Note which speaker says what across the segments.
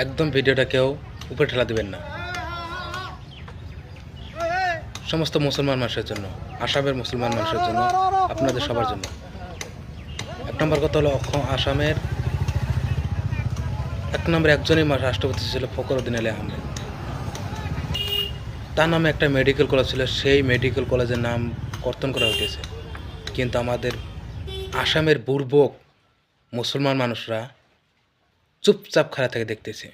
Speaker 1: একদম ভিডিওটা কেউ উপরে ঠেলা দেবেন না। সমস্ত মুসলমান মানুষের জন্য, আসামের মুসলমান মানুষের জন্য, আপনাদের সবার জন্য। এক নম্বর কথা হলো, আসামের এক নম্বর একজনই রাষ্ট্রপতি ছিল ফখরুদ্দিন আলী আহমেদ। তার নামে একটা মেডিকেল কলেজ ছিল, সেই মেডিকেল কলেজের নাম কর্তন করা হয়েছে। কিন্তু আমাদের আসামের বুর্বক মুসলমান মানুষরা চুপচাপ খাড়া থেকে দেখতেছে।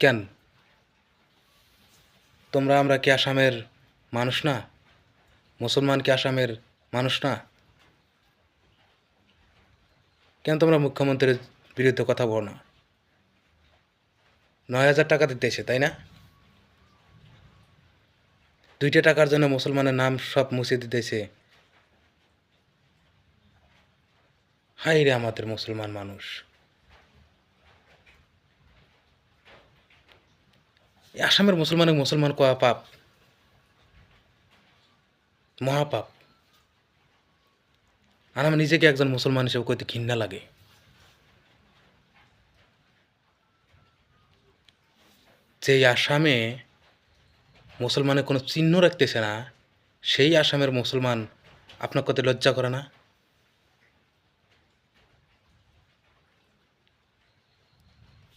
Speaker 1: কেন? আমরা কি আসামের মানুষ না? মুসলমান কি আসামের মানুষ না? কেন তোমরা মুখ্যমন্ত্রীর বিরুদ্ধে কথা বলো না? 9,000 টাকা দিতেছে, তাই না? 2টা টাকার জন্য মুসলমানের নাম সব মুছে দিতেছে। হাই রে আমাদের মুসলমান মানুষ! আসামের মুসলমান কোয়া পাপ, মহাপাপ। আর আমার নিজেকে একজন মুসলমান হিসেবে কইতে ঘৃণা লাগে। যে আসামে মুসলমানের কোনো চিহ্ন রাখতেছে না, সেই আসামের মুসলমান আপনার কত লজ্জা করে না?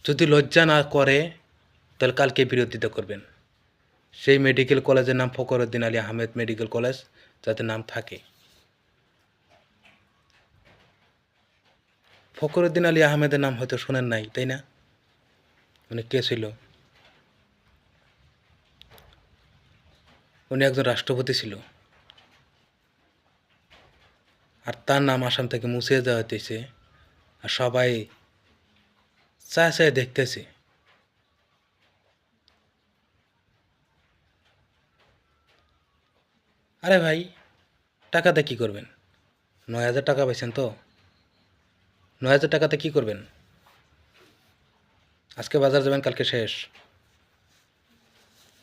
Speaker 1: যদি লজ্জা না করে তাহলে কালকে বিরোধিতা করবেন। সেই মেডিকেল কলেজের নাম ফখরুদ্দিন আলী আহমেদ মেডিকেল কলেজ, যাতে নাম থাকে। ফখরুদ্দিন আলী আহমেদের নাম হয়তো শোনেন নাই, তাই না? উনি কে ছিল? উনি একজন রাষ্ট্রপতি ছিল, আর তার নাম আসাম থেকে মুছে দেওয়া হইতেছে, আর সবাই চায় চায় দেখতেছে। আরে ভাই, টাকাতে কি করবেন? 9,000 টাকা পাইছেন তো? 9,000 টাকাতে কি করবেন? আজকে বাজার যাবেন, কালকে শেষ।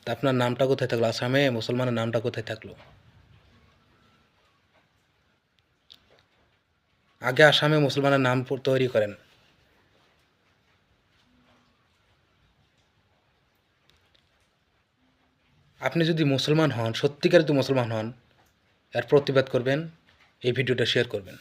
Speaker 1: তা আপনার নামটা কোথায় থাকলো? আসামে মুসলমানের নামটা কোথায় থাকলো? আগে আসামে মুসলমানের নাম তৈরি করেন। আপনি যদি মুসলমান হন, সত্যিকার যদি মুসলমান হন, এর প্রতিবাদ করবেন, এই ভিডিওটা শেয়ার করবেন।